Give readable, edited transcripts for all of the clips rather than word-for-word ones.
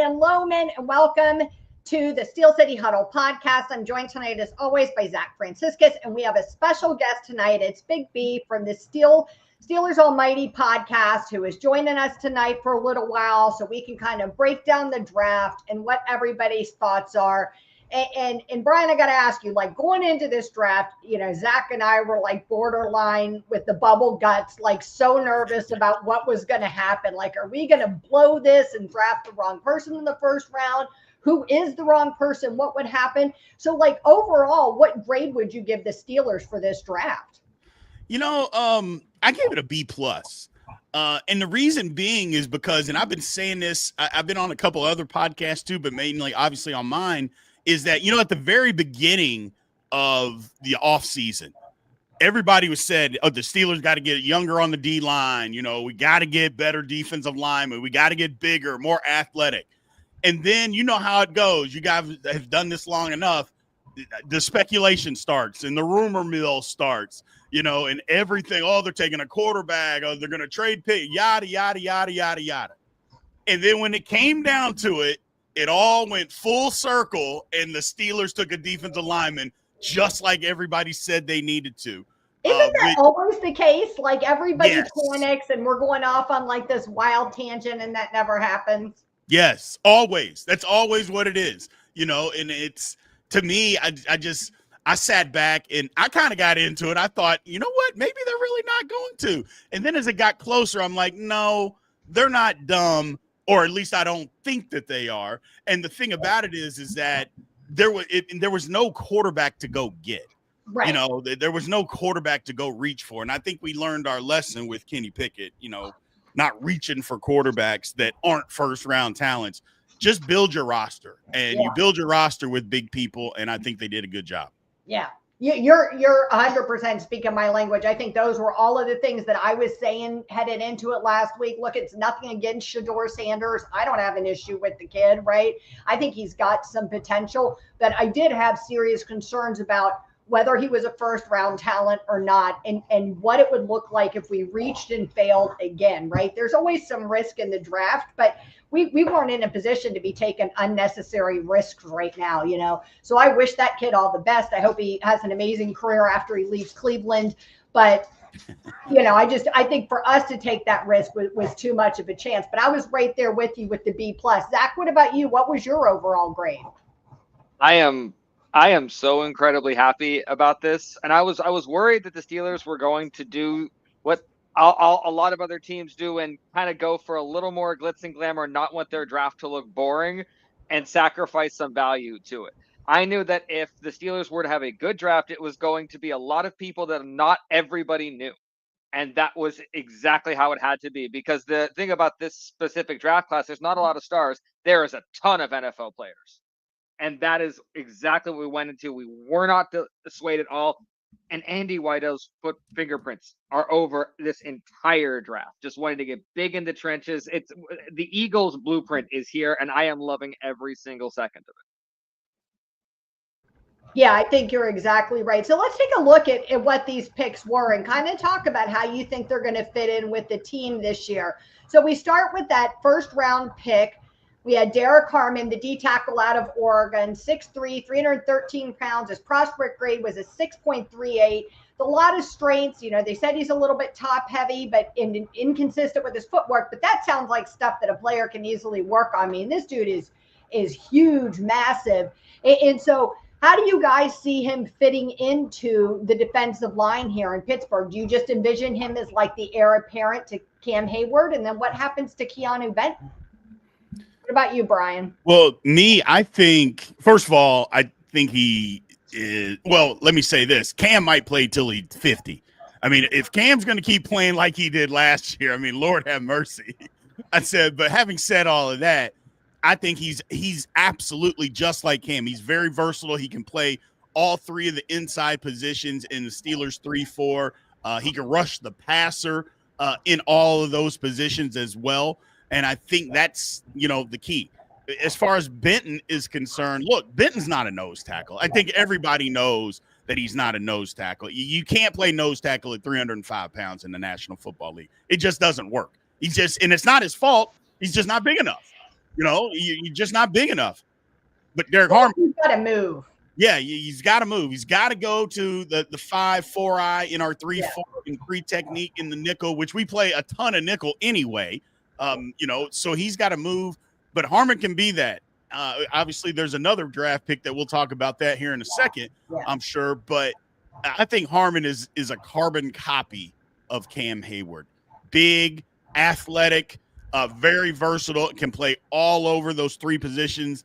Brian Lohman, and welcome to the Steel City Huddle podcast. I'm joined tonight, as always, by Zach Franciscus, and we have a special guest tonight. It's Big B from the Steelers Almighty podcast, who is joining us tonight for a little while so we can kind of break down the draft and what everybody's thoughts are. And Brian, I got to ask you, like, going into this draft, you know, Zach and I were like borderline with the bubble guts, like so nervous about what was going to happen. Like, are we going to blow this and draft the wrong person in the first round? Who is the wrong person? What would happen? So, like, overall, what grade would you give the Steelers for this draft? You know, I gave it a B+. And the reason being is because, and I've been saying this, I've been on a couple other podcasts too, but mainly obviously on mine, is that, you know, at the very beginning of the offseason, everybody was said, oh, the Steelers got to get younger on the D line. You know, we got to get better defensive linemen. We got to get bigger, more athletic. And then you know how it goes. You guys have done this long enough. The speculation starts and the rumor mill starts, you know, and everything. Oh, they're taking a quarterback. Oh, they're going to trade pick, yada, yada, yada, yada, yada. And then when it came down to it, it all went full circle, and the Steelers took a defensive lineman just like everybody said they needed to. Isn't that always the case? Like, everybody panics, and we're going off on like this wild tangent, and that never happens. Yes, always. That's always what it is, you know. And it's, to me, I sat back and I kind of got into it. I thought, you know what? Maybe they're really not going to. And then as it got closer, I'm like, no, they're not dumb. Or at least I don't think that they are. And the thing about it is that there was no quarterback to go get. Right. You know, there was no quarterback to go reach for. And I think we learned our lesson with Kenny Pickett, you know, not reaching for quarterbacks that aren't first-round talents. Just build your roster. And you build your roster with big people, and I think they did a good job. Yeah. You're 100% speaking my language. I think those were all of the things that I was saying headed into it last week. Look, it's nothing against Shedeur Sanders. I don't have an issue with the kid, right? I think he's got some potential, but I did have serious concerns about whether he was a first-round talent or not, and what it would look like if we reached and failed again, right? There's always some risk in the draft, but we weren't in a position to be taking unnecessary risks right now, you know? So I wish that kid all the best. I hope he has an amazing career after he leaves Cleveland. But, you know, I think for us to take that risk was too much of a chance. But I was right there with you with the B+. Zach, what about you? What was your overall grade? I am so incredibly happy about this. And I was worried that the Steelers were going to do what a lot of other teams do and kind of go for a little more glitz and glamour, not want their draft to look boring, and sacrifice some value to it. I knew that if the Steelers were to have a good draft, it was going to be a lot of people that not everybody knew. And that was exactly how it had to be, because the thing about this specific draft class, there's not a lot of stars. There is a ton of NFL players. And that is exactly what we went into. We were not swayed at all. And Andy Weidl's fingerprints are over this entire draft. Just wanting to get big in the trenches. It's the Eagles' blueprint is here, and I am loving every single second of it. Yeah, I think you're exactly right. So let's take a look at what these picks were and kind of talk about how you think they're going to fit in with the team this year. So we start with that first round pick. We had Derek Harmon, the D tackle out of Oregon, 6'3", 313 pounds. His prospect grade was a 6.38. A lot of strengths. You know, they said he's a little bit top heavy, but inconsistent with his footwork. But that sounds like stuff that a player can easily work on. I mean, this dude is huge, massive. And so how do you guys see him fitting into the defensive line here in Pittsburgh? Do you just envision him as like the heir apparent to Cam Hayward? And then what happens to Keanu Benton? What about you, Brian? Well, I think, first of all, I think he is, well, let me say this. Cam might play till he's 50. I mean, if Cam's going to keep playing like he did last year, I mean, Lord have mercy. But having said all of that, I think he's absolutely just like Cam. He's very versatile. He can play all three of the inside positions in the Steelers 3-4. He can rush the passer in all of those positions as well. And I think that's, you know, the key. As far as Benton is concerned, look, Benton's not a nose tackle. I think everybody knows that he's not a nose tackle. You can't play nose tackle at 305 pounds in the National Football League. It just doesn't work. And it's not his fault. He's just not big enough. You know, you're just not big enough. But Derek Harmon, he's got to move. Yeah, he's got to move. He's got to go to the 5-4-eye in our 3-4 and 3 technique in the nickel, which we play a ton of nickel anyway. You know, so he's got to move. But Harmon can be that. Obviously, there's another draft pick that we'll talk about that here in a second, I'm sure. But I think Harmon is a carbon copy of Cam Hayward. Big, athletic, very versatile, can play all over those 3 positions.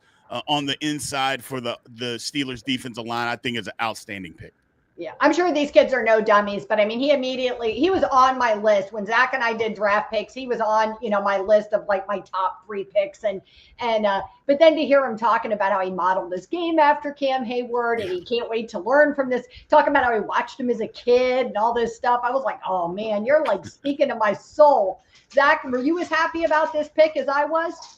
On the inside for the Steelers defensive line, I think is an outstanding pick. Yeah, I'm sure these kids are no dummies, but I mean, he was on my list when Zach and I did draft picks. He was on, my list of like my top 3 picks, but then to hear him talking about how he modeled this game after Cam Hayward and he can't wait to learn from this, talking about how he watched him as a kid and all this stuff, I was like, oh man, you're like speaking to my soul. Zach, were you as happy about this pick as I was?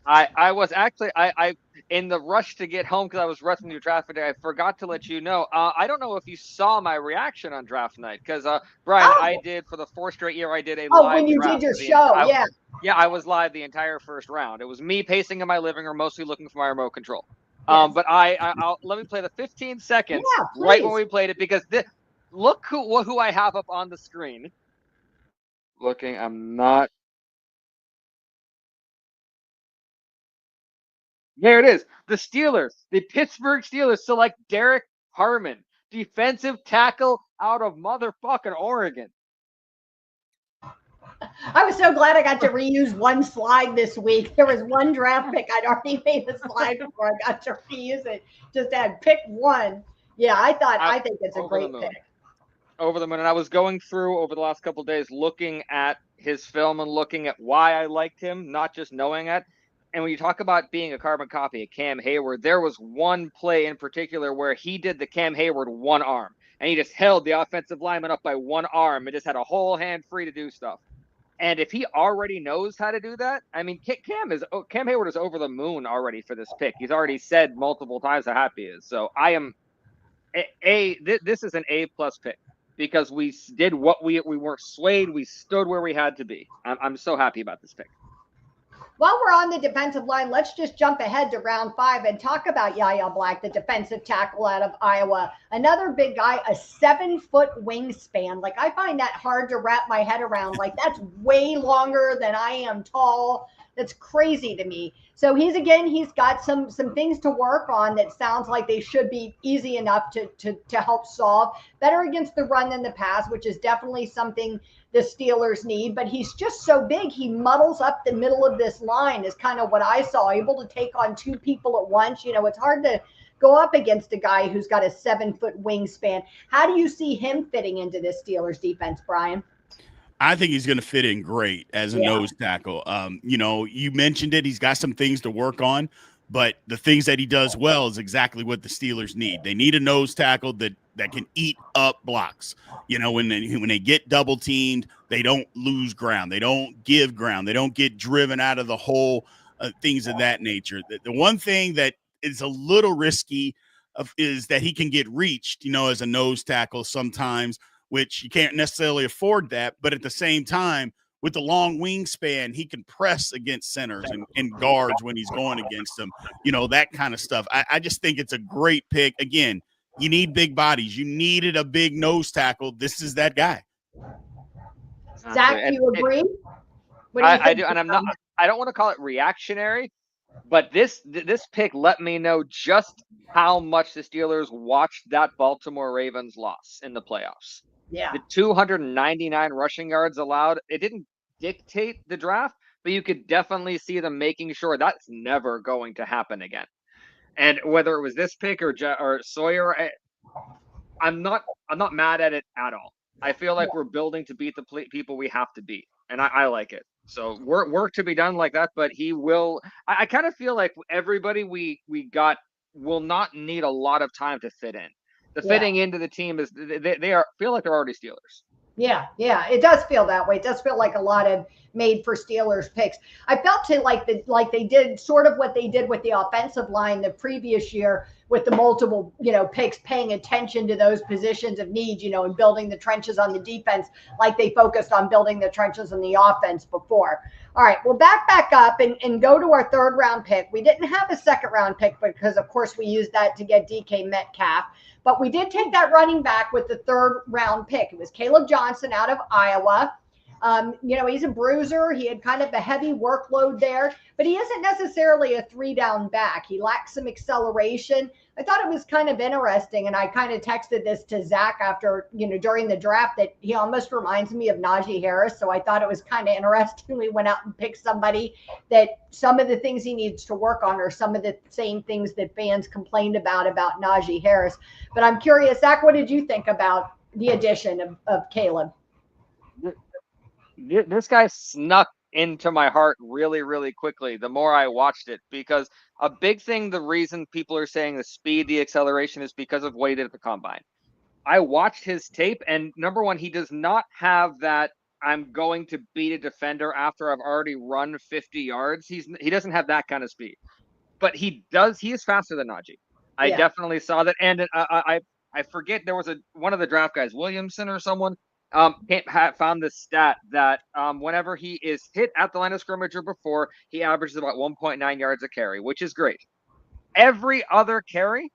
I was actually I in the rush to get home because I was rushing through traffic. I forgot to let you know. I don't know if you saw my reaction on draft night because Brien, I did for the 4th straight year. I did a live when you draft did your show, I was live the entire first round. It was me pacing in my living room, mostly looking for my remote control. Yes. But I'll let me play the 15 seconds right when we played it because look who I have up on the screen. Looking, I'm not. There it is. The Steelers, the Pittsburgh Steelers select Derek Harmon, defensive tackle out of motherfucking Oregon. I was so glad I got to reuse one slide this week. There was one draft pick I'd already made a slide before I got to reuse it. Just had pick one. Yeah, I think it's a great pick. Over the moon. And I was going through over the last couple of days looking at his film and looking at why I liked him, not just knowing it. And when you talk about being a carbon copy of Cam Hayward, there was one play in particular where he did the Cam Hayward one arm, and he just held the offensive lineman up by one arm and just had a whole hand free to do stuff. And if he already knows how to do that, I mean, Cam Hayward is over the moon already for this pick. He's already said multiple times how happy he is. So I am this is an A+ pick because we did what we weren't swayed. We stood where we had to be. I'm so happy about this pick. While we're on the defensive line, let's just jump ahead to round 5 and talk about Yahya Black, the defensive tackle out of Iowa. Another big guy, a 7-foot wingspan. Like, I find that hard to wrap my head around. Like, that's way longer than I am tall. That's crazy to me. So he's got some things to work on that sounds like they should be easy enough to help solve. Better against the run than the pass, which is definitely something the Steelers need, but he's just so big. He muddles up the middle of this line is kind of what I saw, able to take on 2 people at once. It's hard to go up against a guy who's got a 7-foot wingspan. How do you see him fitting into this Steelers defense, Brien? I think he's going to fit in great as a nose tackle. You mentioned it. He's got some things to work on, but the things that he does well is exactly what the Steelers need. They need a nose tackle that can eat up blocks. When they get double teamed, they don't lose ground. They don't give ground. They don't get driven out of the hole, things of that nature. The one thing that is a little risky is that he can get reached, as a nose tackle sometimes, which you can't necessarily afford that. But at the same time, with the long wingspan, he can press against centers and guards when he's going against them, that kind of stuff. I just think it's a great pick. Again, you need big bodies. You needed a big nose tackle. This is that guy. Zach, do you agree? I do, and I don't want to call it reactionary, but this pick let me know just how much the Steelers watched that Baltimore Ravens loss in the playoffs. Yeah. The 299 rushing yards allowed, it didn't dictate the draft, but you could definitely see them making sure that's never going to happen again. And whether it was this pick or Sawyer, I'm not mad at it at all. I feel like we're building to beat the people we have to beat, and I like it. So work to be done like that, but he will. I kind of feel like everybody we got will not need a lot of time to fit in. The fitting into the team is they feel like they're already Steelers. Yeah, it does feel that way. It does feel like a lot of made for Steelers picks. I felt like they did sort of what they did with the offensive line the previous year with the multiple, picks, paying attention to those positions of need, and building the trenches on the defense like they focused on building the trenches on the offense before. All right, well, back up and go to our third round pick. We didn't have a second round pick because, of course, we used that to get DK Metcalf. But we did take that running back with the third round pick. It was Caleb Johnson out of Iowa. He's a bruiser. He had kind of a heavy workload there, but he isn't necessarily a 3-down back. He lacks some acceleration. I thought it was kind of interesting, and I kind of texted this to Zach after, during the draft, that he almost reminds me of Najee Harris. So I thought it was kind of interesting. We went out and picked somebody that some of the things he needs to work on are some of the same things that fans complained about Najee Harris. But I'm curious, Zach, what did you think about the addition of Caleb? This guy snuck into my heart really, really quickly the more I watched it, because a big thing, the reason people are saying the speed, the acceleration, is because of what he did at the combine. I watched his tape, and number one, he does not have that I'm going to beat a defender after I've already run 50 yards. He doesn't have that kind of speed, but he is faster than Najee. I definitely saw that. And I forget, there was one of the draft guys, Williamson or someone, found this stat that whenever he is hit at the line of scrimmage or before, he averages about 1.9 yards a carry, which is great. Every other carry,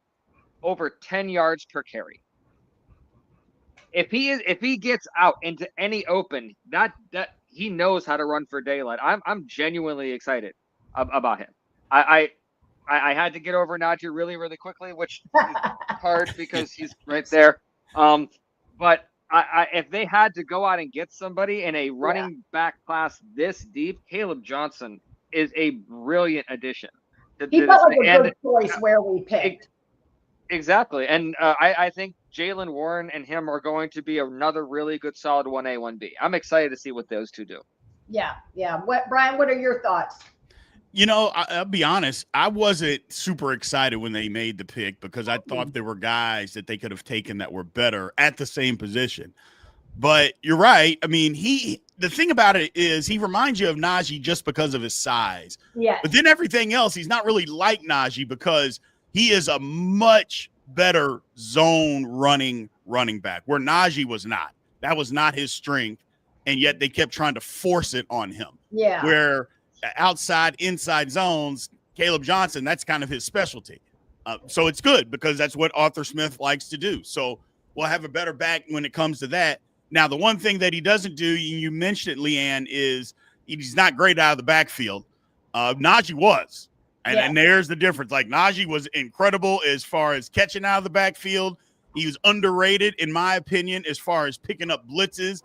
over 10 yards per carry. If he gets out into any open, that he knows how to run for daylight. I'm genuinely excited about him. I had to get over Najee really, really quickly, which is hard because he's right there. But if they had to go out and get somebody in a running back class this deep, Caleb Johnson is a brilliant addition. He felt like a good choice where we picked. Exactly. And I think Jaylen Warren and him are going to be another really good solid 1A, 1B. I'm excited to see what those two do. Yeah. Brien, what are your thoughts? I'll be honest. I wasn't super excited when they made the pick because I thought there were guys that they could have taken that were better at the same position. But you're right. I mean, the thing about it is he reminds you of Najee just because of his size. Yeah. But then everything else, he's not really like Najee because he is a much better zone running back, where Najee was not. That was not his strength, and yet they kept trying to force it on him. Yeah. Where outside, inside zones, Caleb Johnson, that's kind of his specialty. So it's good because that's what Arthur Smith likes to do. So we'll have a better back when it comes to that. Now, the one thing that he doesn't do, you mentioned it, Leanne, is he's not great out of the backfield. Najee was. And there's the difference. Like, Najee was incredible as far as catching out of the backfield. He was underrated, in my opinion, as far as picking up blitzes,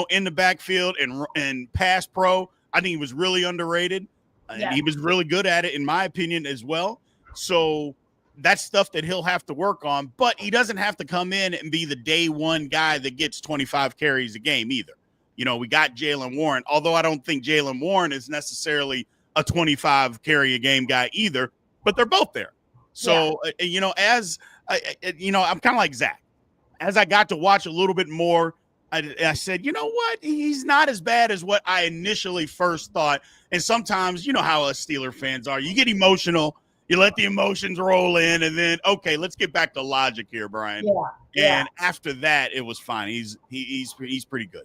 in the backfield and pass pro. I think he was really underrated. And he was really good at it, in my opinion, as well. So that's stuff that he'll have to work on. But he doesn't have to come in and be the day one guy that gets 25 carries a game either. We got Jaylen Warren, although I don't think Jaylen Warren is necessarily a 25 carry a game guy either, but they're both there. So, I'm kind of like Zach. As I got to watch a little bit more, I said, you know what? He's not as bad as what I initially first thought. And sometimes, how us Steeler fans are. You get emotional. You let the emotions roll in, and then, okay, let's get back to logic here, Brien. And after that, it was fine. He's pretty good.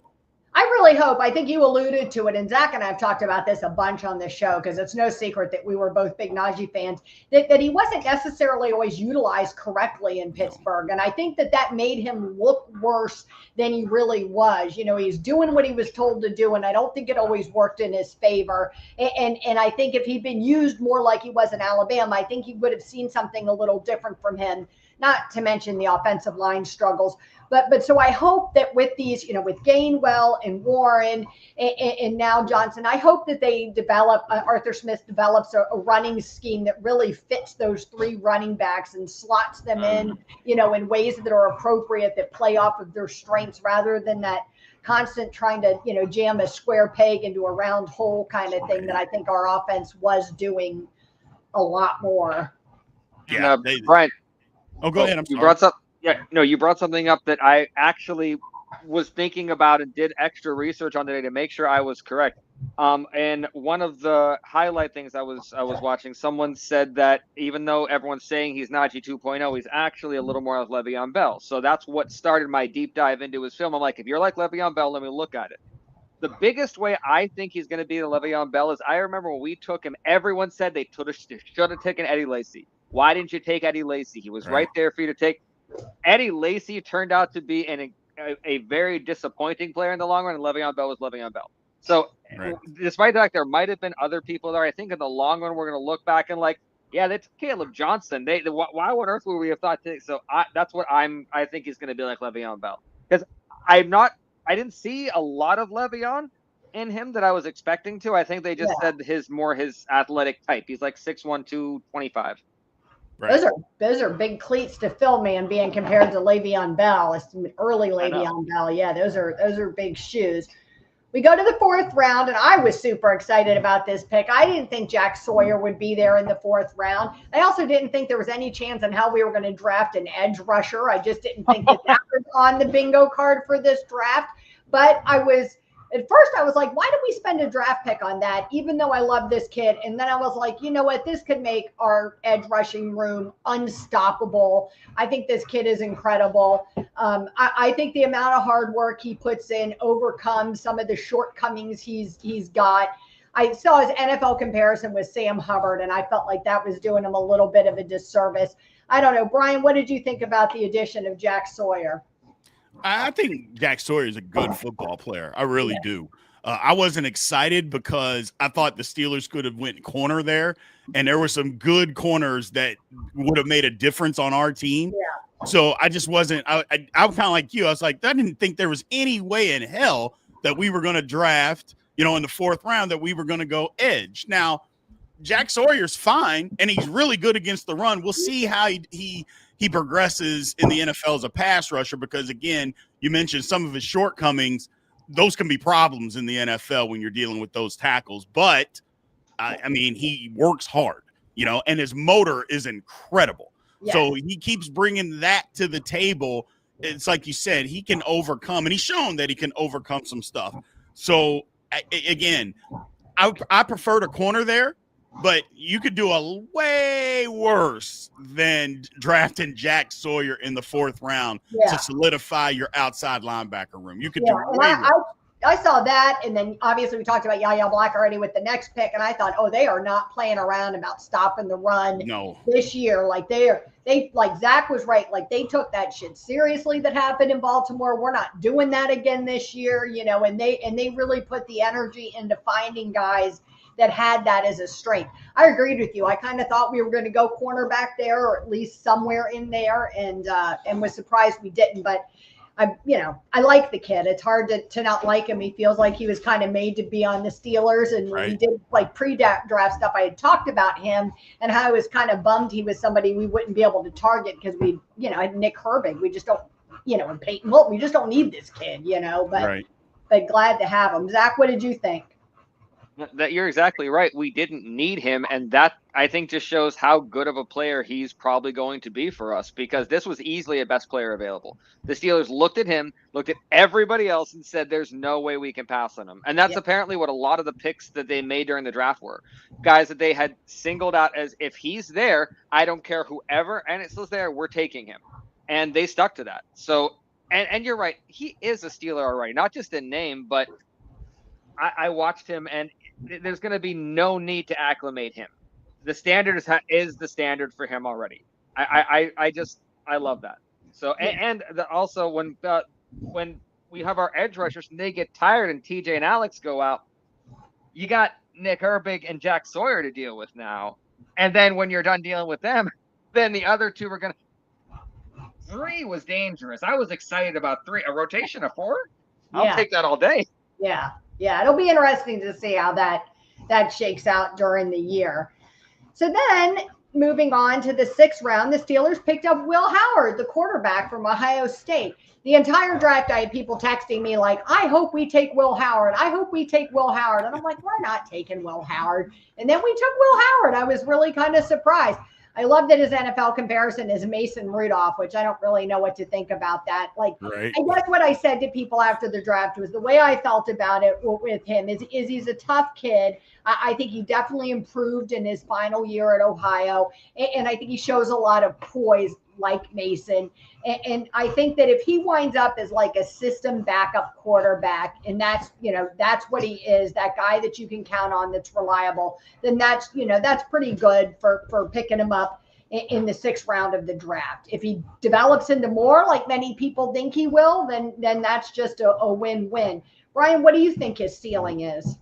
I really hope, I think you alluded to it, and Zach and I have talked about this a bunch on this show because it's no secret that we were both big Najee fans, that he wasn't necessarily always utilized correctly in Pittsburgh. And I think that made him look worse than he really was. He's doing what he was told to do, and I don't think it always worked in his favor. And I think if he'd been used more like he was in Alabama, I think he would have seen something a little different from him, not to mention the offensive line struggles. But so I hope that with these, with Gainwell and Warren and now Johnson, I hope that they develop, Arthur Smith develops a running scheme that really fits those three running backs and slots them in, in ways that are appropriate, that play off of their strengths rather than that constant trying to, jam a square peg into a round hole kind of thing that I think our offense was doing a lot more. Yeah, Brien. Oh, go ahead. I'm sorry. You brought something up that I actually was thinking about and did extra research on today to make sure I was correct. And one of the highlight things I was watching, someone said that even though everyone's saying he's Najee 2.0, he's actually a little more like Le'Veon Bell. So that's what started my deep dive into his film. I'm like, if you're like Le'Veon Bell, let me look at it. The biggest way I think he's going to be the Le'Veon Bell is I remember when we took him, everyone said they should have taken Eddie Lacy. Why didn't you take Eddie Lacy? He was right there for you to take. Eddie Lacy turned out to be a very disappointing player in the long run, and Le'Veon Bell was Le'Veon Bell. So despite the fact there might have been other people there, I think in the long run we're going to look back and like, yeah, that's Caleb Johnson. Why on earth would we have thought to? So that's what I think he's going to be like Le'Veon Bell, because I didn't see a lot of Le'Veon in him that I was expecting to. I think they just said his athletic type. He's like 6'1", 225. Right. Those are big cleats to fill, man, being compared to Le'Veon Bell. It's early Le'Veon Bell. Yeah, those are big shoes. We go to the fourth round, and I was super excited about this pick. I didn't think Jack Sawyer would be there in the fourth round. I also didn't think there was any chance in hell we were going to draft an edge rusher. I just didn't think that was on the bingo card for this draft. But at first I was like, why did we spend a draft pick on that, even though I love this kid? And then I was like, you know what? This could make our edge rushing room unstoppable. I think this kid is incredible. I think the amount of hard work he puts in overcomes some of the shortcomings he's got. I saw his NFL comparison with Sam Hubbard, and I felt like that was doing him a little bit of a disservice. I don't know. Brian, what did you think about the addition of Jack Sawyer? I think Jack Sawyer is a good football player. I really do. I wasn't excited because I thought the Steelers could have went corner there, and there were some good corners that would have made a difference on our team. Yeah. So I just wasn't. I'm kind of like you. I was like, I didn't think there was any way in hell that we were going to draft, in the fourth round, that we were going to go edge. Now, Jack Sawyer's fine, and he's really good against the run. We'll see how he progresses in the NFL as a pass rusher, because, again, you mentioned some of his shortcomings. Those can be problems in the NFL when you're dealing with those tackles. But, I mean, he works hard, and his motor is incredible. Yes. So he keeps bringing that to the table. It's like you said, he can overcome, and he's shown that he can overcome some stuff. So, again, I prefer to corner there. But you could do a way worse than drafting Jack Sawyer in the fourth round to solidify your outside linebacker room. You could do way worse. I saw that, and then obviously we talked about Yaya Black already with the next pick, and I thought, they are not playing around about stopping the run this year. Like like Zach was right. Like they took that shit seriously that happened in Baltimore. We're not doing that again this year, and they really put the energy into finding guys that had that as a strength. I agreed with you. I kind of thought we were going to go cornerback there, or at least somewhere in there, and was surprised we didn't. But I like the kid. It's hard to not like him. He feels like he was kind of made to be on the Steelers, and when we did like pre-draft stuff, I had talked about him and how I was kind of bummed he was somebody we wouldn't be able to target because we, had Nick Herbig. We just don't, and Peyton Wilton. We just don't need this kid, but glad to have him. Zach, what did you think? That you're exactly right. We didn't need him, and that I think just shows how good of a player he's probably going to be for us, because this was easily a best player available. The Steelers looked at him, looked at everybody else, and said, there's no way we can pass on him. And that's apparently what a lot of the picks that they made during the draft were. Guys that they had singled out as, if he's there, I don't care whoever, and it's there, we're taking him. And they stuck to that. So, and you're right, he is a Steeler already, not just in name, but I watched him, and there's going to be no need to acclimate him. The standard is the standard for him already. I love that. So, and also when we have our edge rushers and they get tired and TJ and Alex go out, you got Nick Herbig and Jack Sawyer to deal with now. And then when you're done dealing with them, then the other two are going to. 3 was dangerous. I was excited about 3. A rotation of 4? I'll take that all day. Yeah. Yeah, it'll be interesting to see how that shakes out during the year. So then, moving on to the 6th round, the Steelers picked up Will Howard, the quarterback from Ohio State. The entire draft, I had people texting me like, I hope we take Will Howard. I hope we take Will Howard. And I'm like, we're not taking Will Howard. And then we took Will Howard. I was really kind of surprised. I love that his NFL comparison is Mason Rudolph, which I don't really know what to think about that. Like, I guess what I said to people after the draft was the way I felt about it with him is he's a tough kid. I think he definitely improved in his final year at Ohio. And I think he shows a lot of poise like Mason. And I think that if he winds up as like a system backup quarterback, and that's, that's what he is, that guy that you can count on, that's reliable, then that's, that's pretty good for picking him up in the 6th round of the draft. If he develops into more, like many people think he will, then that's just a win-win. Brien, what do you think his ceiling is?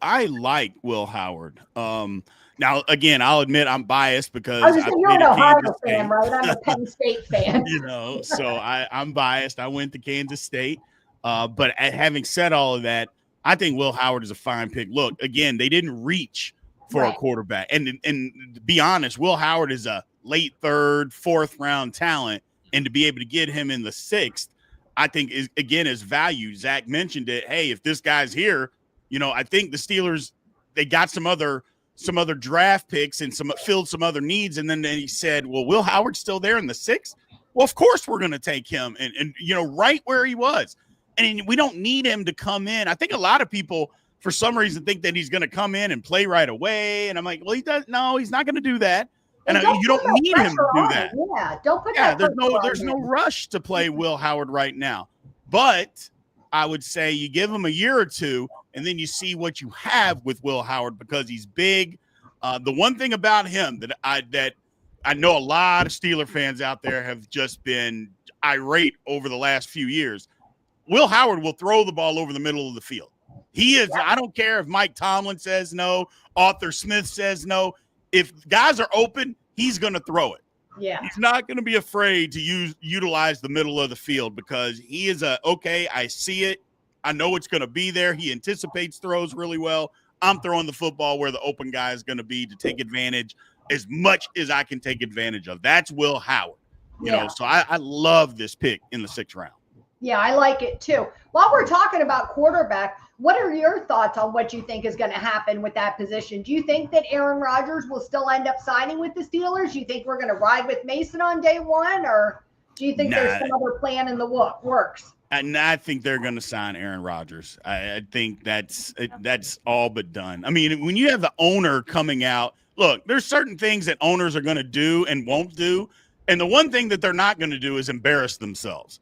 I like Will Howard. Now, again, I'll admit I'm biased because I was just saying, you're been an a Ohio Kansas fan, State. right? I'm a Penn State fan. So I'm biased. I went to Kansas State. But having said all of that, I think Will Howard is a fine pick. Look, again, they didn't reach for a quarterback. And to be honest, Will Howard is a late 3rd, 4th round talent. And to be able to get him in the 6th, I think is value. Zach mentioned it. Hey, if this guy's here, I think the Steelers, they got some other draft picks and filled some other needs. And then he said, well, Will Howard's still there in the 6th? Well, of course we're going to take him and right where he was. And we don't need him to come in. I think a lot of people, for some reason, think that he's going to come in and play right away. And I'm like, well, he's not going to do that. And you don't need him to do that. Yeah, don't put that. There's no rush to play Will Howard right now. But I would say you give him a year or two, and then you see what you have with Will Howard because he's big. The one thing about him that I know a lot of Steeler fans out there have just been irate over the last few years. Will Howard will throw the ball over the middle of the field. He is. I don't care if Mike Tomlin says no, Arthur Smith says no. If guys are open, he's going to throw it. Yeah. He's not going to be afraid to utilize the middle of the field because he is I see it. I know it's going to be there. He anticipates throws really well. I'm throwing the football where the open guy is going to be to take advantage as much as I can take advantage of. That's Will Howard. So I love this pick in the 6th round. Yeah, I like it too. While we're talking about quarterback, what are your thoughts on what you think is going to happen with that position? Do you think that Aaron Rodgers will still end up signing with the Steelers? Do you think we're going to ride with Mason on day one, or do you think there's some other plan in the works? And I think they're going to sign Aaron Rodgers. I think that's all but done. I mean, when you have the owner coming out, look, there's certain things that owners are going to do and won't do. And the one thing that they're not going to do is embarrass themselves.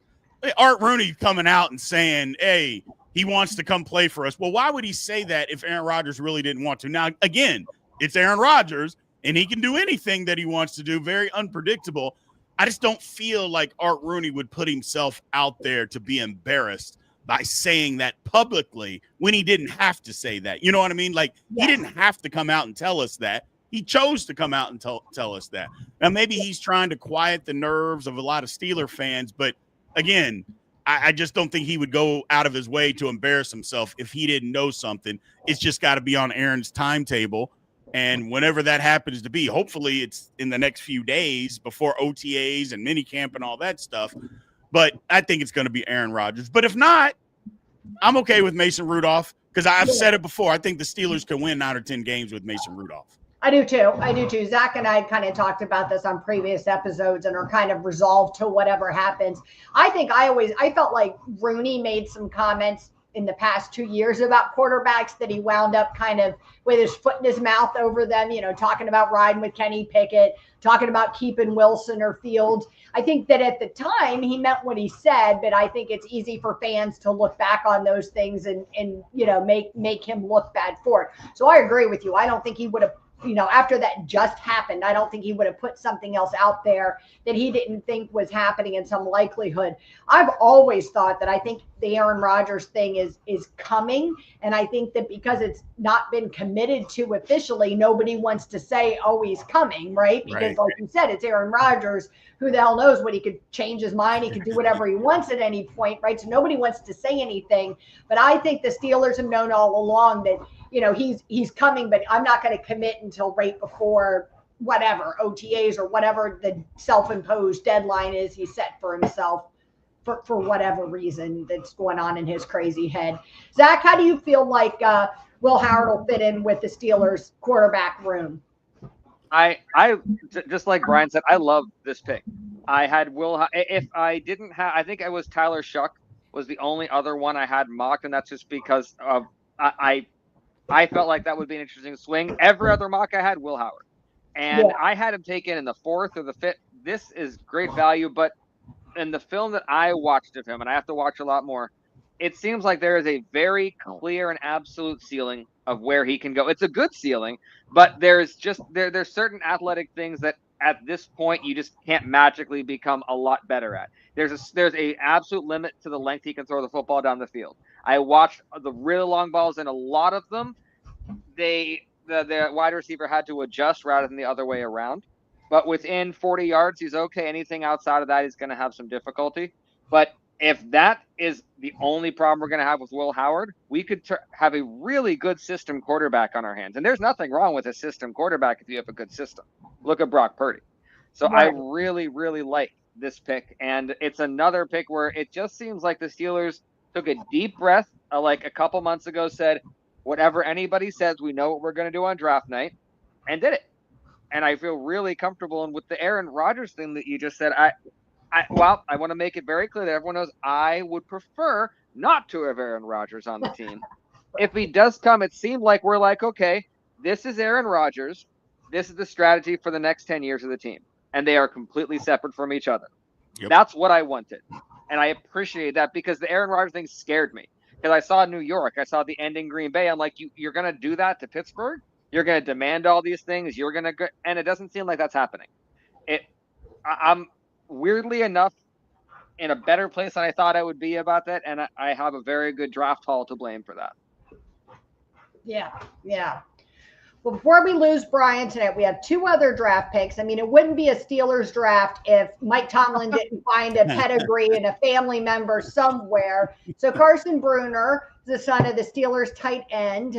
Art Rooney coming out and saying, hey, he wants to come play for us. Well, why would he say that if Aaron Rodgers really didn't want to? Now, again, it's Aaron Rodgers, and he can do anything that he wants to do, very unpredictable. I just don't feel like Art Rooney would put himself out there to be embarrassed by saying that publicly when he didn't have to say that. You know what I mean? Like, He didn't have to come out and tell us that. He chose to come out and tell us that. Now, maybe he's trying to quiet the nerves of a lot of Steeler fans, but again, I just don't think he would go out of his way to embarrass himself if he didn't know something. It's just got to be on Aaron's timetable. And whenever that happens to be, hopefully it's in the next few days before OTAs and minicamp and all that stuff. But I think it's going to be Aaron Rodgers. But if not, I'm okay with Mason Rudolph because I've said it before. I think the Steelers can win 9 or 10 games with Mason Rudolph. I do too. Zach and I kind of talked about this on previous episodes and are kind of resolved to whatever happens. I felt like Rooney made some comments in the past 2 years about quarterbacks that he wound up kind of with his foot in his mouth over them, talking about riding with Kenny Pickett, talking about keeping Wilson or Fields. I think that at the time he meant what he said, but I think it's easy for fans to look back on those things and make him look bad for it. So I agree with you. I don't think he would have, after that just happened, I don't think he would have put something else out there that he didn't think was happening in some likelihood. I've always thought that I think the Aaron Rodgers thing is coming. And I think that because it's not been committed to officially, nobody wants to say, oh, he's coming, right? Because like you said, it's Aaron Rodgers. Who the hell knows what he could change his mind. He could do whatever he wants at any point, right? So nobody wants to say anything. But I think the Steelers have known all along that, he's coming, but I'm not going to commit until right before whatever OTAs or whatever the self-imposed deadline is he set for himself for whatever reason that's going on in his crazy head. Zach, how do you feel like Will Howard will fit in with the Steelers quarterback room? I just like Brien said, I love this pick. I had if I didn't have, I think it was Tyler Shuck was the only other one I had mocked, and that's just because of I felt like that would be an interesting swing. Every other mock I had Will Howard, and I had him taken in the 4th or the this is great value, but in the film that I watched of him, and I have to watch a lot more, it seems like there is a very clear and absolute ceiling of where he can go. It's a good ceiling, but there's certain athletic things that at this point you just can't magically become a lot better at. There's a absolute limit to the length he can throw the football down the field. I watched the really long balls, and a lot of them, the wide receiver had to adjust rather than the other way around. But within 40 yards, he's okay. Anything outside of that, he's going to have some difficulty. But if that is the only problem we're going to have with Will Howard, we could have a really good system quarterback on our hands. And there's nothing wrong with a system quarterback if you have a good system. Look at Brock Purdy. So right. I really, really like this pick. And it's another pick where it just seems like the Steelers took a deep breath, like a couple months ago, said, whatever anybody says, we know what we're going to do on draft night, and did it. And I feel really comfortable. And with the Aaron Rodgers thing that you just said, I want to make it very clear that everyone knows I would prefer not to have Aaron Rodgers on the team. If he does come, it seemed like we're like, okay, this is Aaron Rodgers. This is the strategy for the next 10 years of the team. And they are completely separate from each other. Yep. That's what I wanted. And I appreciate that, because the Aaron Rodgers thing scared me. Because I saw New York, I saw the end in Green Bay. I'm like, you're going to do that to Pittsburgh? You're going to demand all these things. You're going to go, and it doesn't seem like that's happening. I'm weirdly enough in a better place than I thought I would be about that, and I have a very good draft haul to blame for that. Yeah. Well, before we lose Brien tonight, we have two other draft picks. I mean, it wouldn't be a Steelers draft if Mike Tomlin didn't find a pedigree and a family member somewhere. So Carson Bruner, the son of the Steelers tight end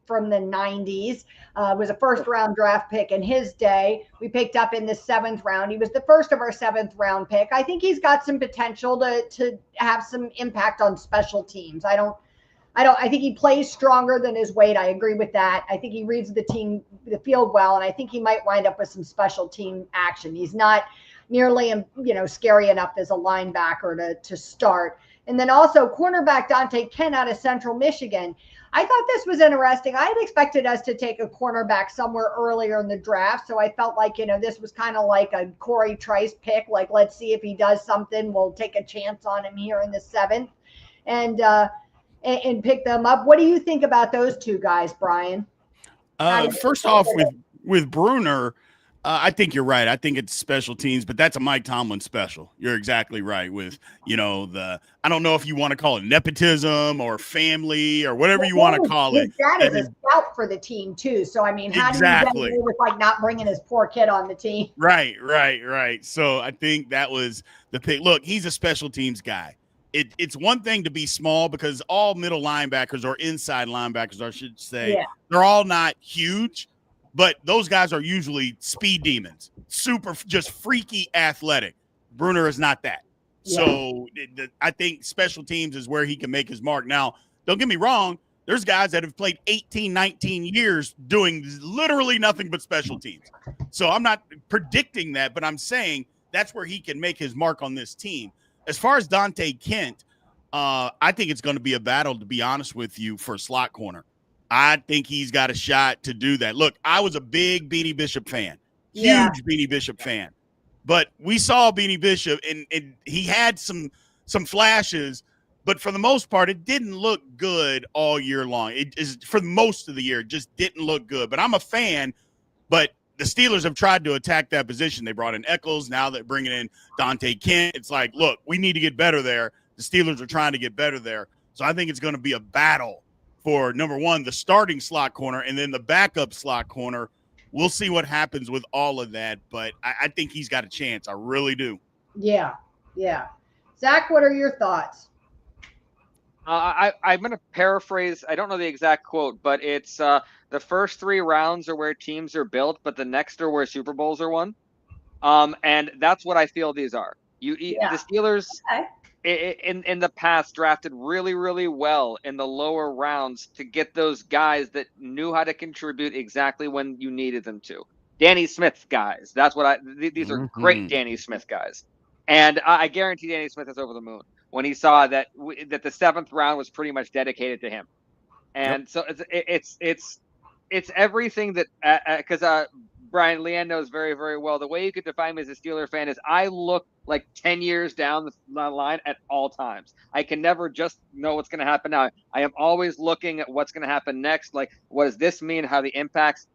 from the 90s, was a first-round draft pick in his day. We picked up in the 7th round. He was the first of our 7th-round pick. I think he's got some potential to have some impact on special teams. I think he plays stronger than his weight. I agree with that. I think he reads the field well, and I think he might wind up with some special team action. He's not nearly, scary enough as a linebacker to start. And then also cornerback Dante Kent out of Central Michigan. I thought this was interesting. I had expected us to take a cornerback somewhere earlier in the draft. So I felt like, this was kind of like a Corey Trice pick. Like, let's see if he does something. We'll take a chance on him here in the 7th. And pick them up. What do you think about those two guys, Brien? First off, with Bruner, I think you're right. I think it's special teams, but that's a Mike Tomlin special. You're exactly right with, I don't know if you want to call it nepotism or family or whatever you want to call it. His dad is a scout for the team too. So, I mean, how do you get away with not bringing his poor kid on the team? Right. So I think that was the pick. Look, he's a special teams guy. It's one thing to be small, because all middle linebackers or inside linebackers, I should say, they're all not huge, but those guys are usually speed demons, super, just freaky athletic. Bruner is not that. Yeah. So I think special teams is where he can make his mark. Now, don't get me wrong. There's guys that have played 18, 19 years doing literally nothing but special teams. So I'm not predicting that, but I'm saying that's where he can make his mark on this team. As far as Dante Kent, I think it's going to be a battle, to be honest with you, for slot corner. I think he's got a shot to do that. Look, I was a big Beanie Bishop fan, huge Beanie Bishop fan. But we saw Beanie Bishop, and he had some flashes, but for the most part, it didn't look good all year long. It is for most of the year, it just didn't look good. But I'm a fan, but the Steelers have tried to attack that position. They brought in Eccles. Now they're bringing in Dante Kent. It's like, look, we need to get better there. The Steelers are trying to get better there. So I think it's going to be a battle for, number one, the starting slot corner, and then the backup slot corner. We'll see what happens with all of that, but I think he's got a chance. I really do. Yeah. Zach, what are your thoughts? I'm going to paraphrase. I don't know the exact quote, but it's the first 3 rounds are where teams are built, but the next are where Super Bowls are won. And that's what I feel these are. The Steelers in the past drafted really, really well in the lower rounds to get those guys that knew how to contribute exactly when you needed them to. Danny Smith guys. That's what these are great Danny Smith guys. And I guarantee Danny Smith is over the moon when he saw that the 7th round was pretty much dedicated to him. And so it's everything that, because Brian, Leanne knows very, very well. The way you could define me as a Steeler fan is I look like 10 years down the line at all times. I can never just know what's going to happen now. I am always looking at what's going to happen next. Like, what does this mean? How the impacts?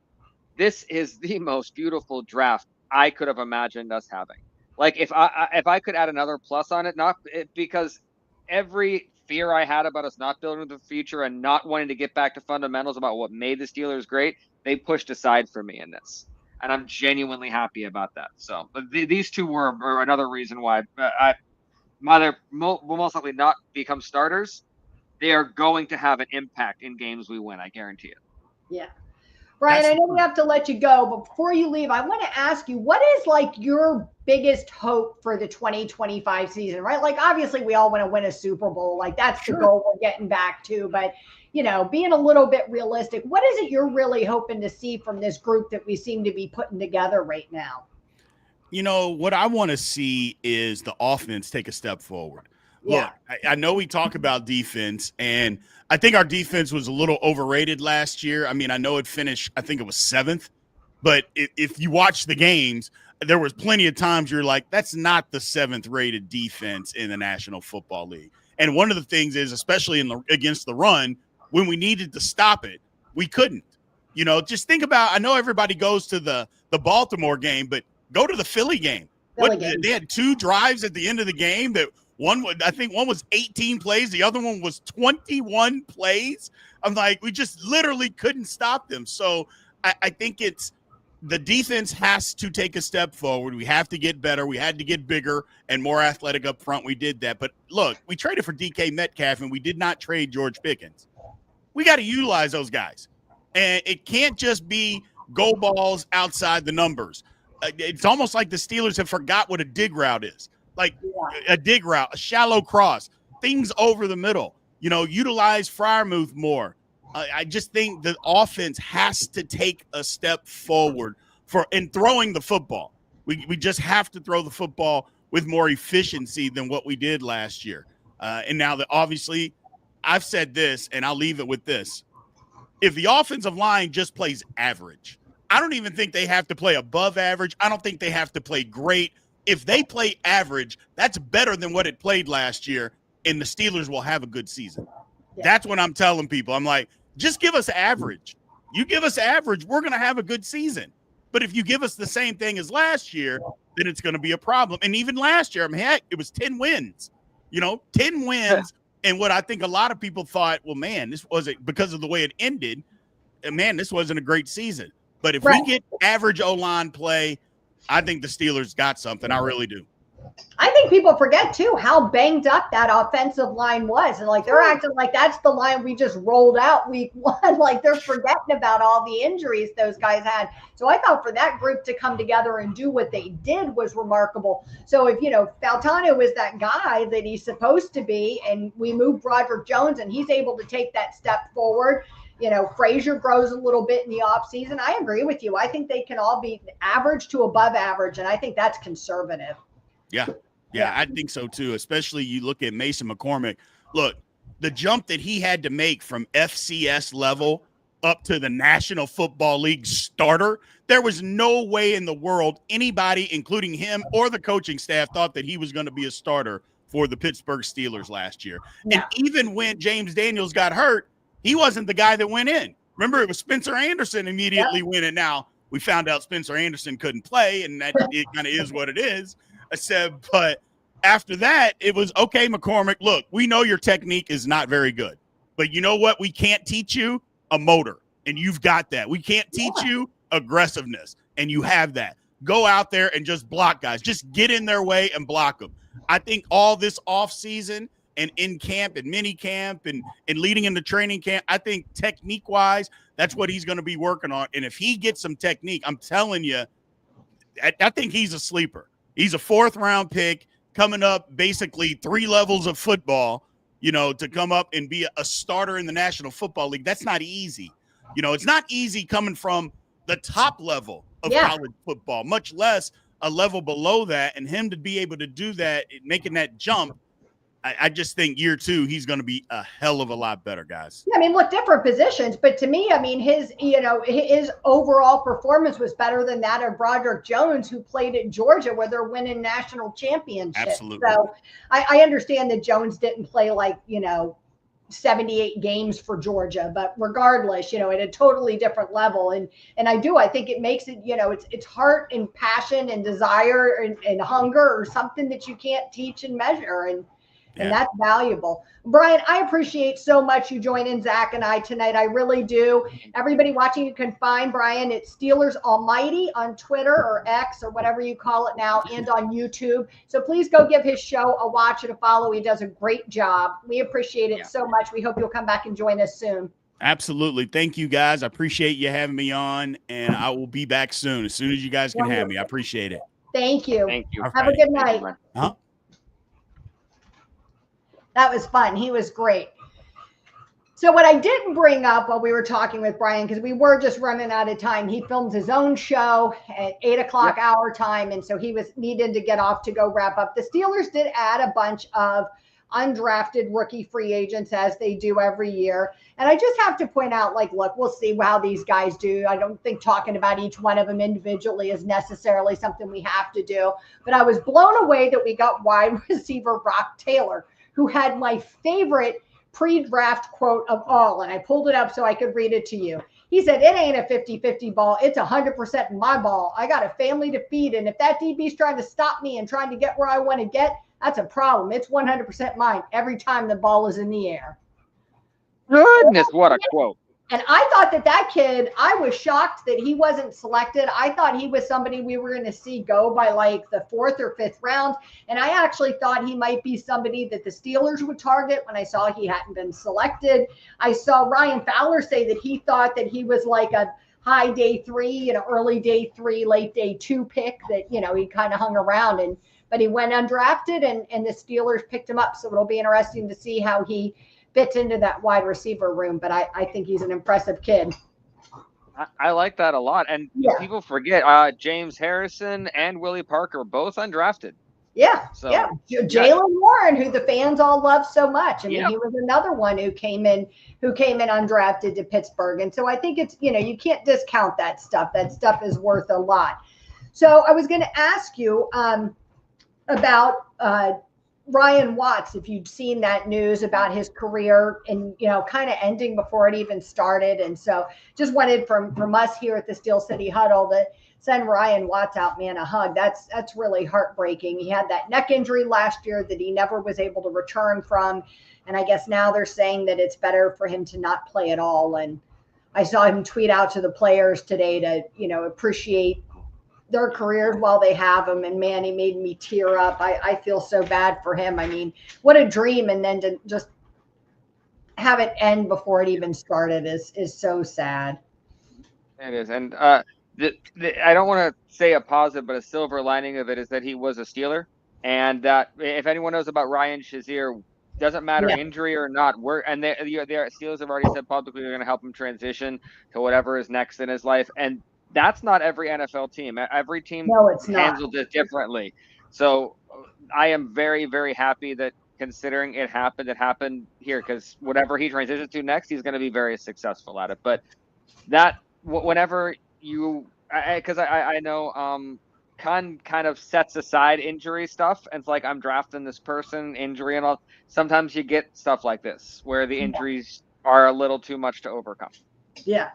This is the most beautiful draft I could have imagined us having. Like, if I could add another plus on it, because every fear I had about us not building the future and not wanting to get back to fundamentals about what made the Steelers great, they pushed aside for me in this. And I'm genuinely happy about that. So these two were another reason why will most likely not become starters. They are going to have an impact in games we win. I guarantee it. Yeah. Brian, I know we have to let you go, but before you leave, I want to ask you, what is like your biggest hope for the 2025 season, right? Like, obviously we all want to win a Super Bowl. Like, that's the goal we're getting back to. But, you know, being a little bit realistic, what is it you're really hoping to see from this group that we seem to be putting together right now? You know, what I want to see is the offense take a step forward. Yeah. Look, I know we talk about defense, and I think our defense was a little overrated last year. I mean, I know it finished, I think it was 7th, but if you watch the games, there was plenty of times you're like, that's not the 7th rated defense in the National Football League. And one of the things is, especially against the run, when we needed to stop it, we couldn't. You know, just think about, I know everybody goes to the Baltimore game, but go to the Philly game. They had 2 drives at the end of the game that I think one was 18 plays. The other one was 21 plays. I'm like, we just literally couldn't stop them. So I think the defense has to take a step forward. We have to get better. We had to get bigger and more athletic up front. We did that. But look, we traded for DK Metcalf and we did not trade George Pickens. We got to utilize those guys. And it can't just be go balls outside the numbers. It's almost like the Steelers have forgot what a dig route is. Like a dig route, a shallow cross, things over the middle. You know, utilize Freiermuth more. I just think the offense has to take a step forward in throwing the football. We just have to throw the football with more efficiency than what we did last year. And now that obviously I've said this, and I'll leave it with this. If the offensive line just plays average, I don't even think they have to play above average. I don't think they have to play great. If they play average, that's better than what it played last year, and the Steelers will have a good season. Yeah. That's what I'm telling people. I'm like, just give us average. You give us average, we're going to have a good season. But if you give us the same thing as last year, then it's going to be a problem. And even last year, I mean, heck, it was 10 wins. You know, 10 wins. And what I think a lot of people thought, well, man, this wasn't because of the way it ended. Man, this wasn't a great season. But if we get average O-line play, I think the Steelers got something. I really do. I think people forget, too, how banged up that offensive line was. And, like, they're acting like that's the line we just rolled out week 1. Like, they're forgetting about all the injuries those guys had. So I thought for that group to come together and do what they did was remarkable. So if, you know, Faltano is that guy that he's supposed to be, and we moved Broderick Jones, and he's able to take that step forward. You know, Frazier grows a little bit in the offseason. I agree with you. I think they can all be average to above average, and I think that's conservative. Yeah, I think so too. Especially you look at Mason McCormick. Look, the jump that he had to make from FCS level up to the National Football League starter, there was no way in the world anybody, including him or the coaching staff, thought that he was going to be a starter for the Pittsburgh Steelers last year. Yeah. And even when James Daniels got hurt, he wasn't the guy that went in. Remember, it was Spencer Anderson immediately went in. Now, we found out Spencer Anderson couldn't play, and that it kind of is what it is. I said, but after that, it was, okay, McCormick, look, we know your technique is not very good. But you know what? We can't teach you a motor, and you've got that. We can't teach you aggressiveness, and you have that. Go out there and just block guys. Just get in their way and block them. I think all this offseason and in camp and mini camp and leading into training camp, I think technique-wise, that's what he's going to be working on. And if he gets some technique, I'm telling you, I think he's a sleeper. He's a 4th-round pick coming up basically 3 levels of football, you know, to come up and be a starter in the National Football League. That's not easy. You know, it's not easy coming from the top level of college football, much less a level below that. And him to be able to do that, making that jump, I just think year 2, he's going to be a hell of a lot better, guys. Yeah, I mean, look, different positions, but to me, I mean, his overall performance was better than that of Broderick Jones, who played at Georgia, where they're winning national championships. Absolutely. So I understand that Jones didn't play 78 games for Georgia, but regardless, at a totally different level. And I think it makes it, it's heart and passion and desire and hunger, or something that you can't teach and measure. And that's valuable. Brien, I appreciate so much you joining Zach and I tonight. I really do. Everybody watching, you can find Brien at Steelers Almighty on Twitter or X or whatever you call it now, and on YouTube. So please go give his show a watch and a follow. He does a great job. We appreciate it so much. We hope you'll come back and join us soon. Absolutely. Thank you, guys. I appreciate you having me on, and I will be back soon as you guys can have me. I appreciate it. Thank you. Thank you. Have a good night. That was fun. He was great. So what I didn't bring up while we were talking with Brien, because we were just running out of time, he films his own show at 8 o'clock our time. And so he was needed to get off to go wrap up. The Steelers did add a bunch of undrafted rookie free agents, as they do every year. And I just have to point out, look, we'll see how these guys do. I don't think talking about each one of them individually is necessarily something we have to do. But I was blown away that we got wide receiver Brock Taylor, who had my favorite pre-draft quote of all. And I pulled it up so I could read it to you. He said, "It ain't a 50-50 ball. It's 100% my ball. I got a family to feed. And if that DB's trying to stop me and trying to get where I want to get, that's a problem. It's 100% mine every time the ball is in the air." Goodness, what a quote. And I thought that kid, I was shocked that he wasn't selected. I thought he was somebody we were going to see go by the 4th or 5th round. And I actually thought he might be somebody that the Steelers would target when I saw he hadn't been selected. I saw Ryan Fowler say that he thought that he was a high day 3, early day 3, late day 2 pick, that, he kind of hung around, but he went undrafted and the Steelers picked him up. So it'll be interesting to see how he fits into that wide receiver room, but I think he's an impressive kid. I like that a lot. And people forget James Harrison and Willie Parker, both undrafted. Yeah. So, Jalen Warren, who the fans all love so much. I mean, he was another one who came in undrafted to Pittsburgh. And so I think it's, you can't discount that stuff. That stuff is worth a lot. So I was going to ask you about Ryan Watts, if you'd seen that news about his career and, kind of ending before it even started. And so just wanted from us here at the Steel City Huddle to send Ryan Watts out, man, a hug. That's really heartbreaking. He had that neck injury last year that he never was able to return from. And I guess now they're saying that it's better for him to not play at all. And I saw him tweet out to the players today to, appreciate their careers while they have them. And man, he made me tear up. I feel so bad for him. I mean, what a dream. And then to just have it end before it even started is so sad. It is. And I don't want to say a positive, but a silver lining of it is that he was a Steeler. And that if anyone knows about Ryan Shazier, doesn't matter injury or not, the Steelers have already said publicly they're going to help him transition to whatever is next in his life. And that's not every NFL team. Every team handles it differently. So I am very, very happy that considering it happened here, because whatever he transitions to next, he's going to be very successful at it. But that whenever because I know Khan kind of sets aside injury stuff, and it's like, I'm drafting this person, injury and all. Sometimes you get stuff like this where the injuries are a little too much to overcome. Yeah.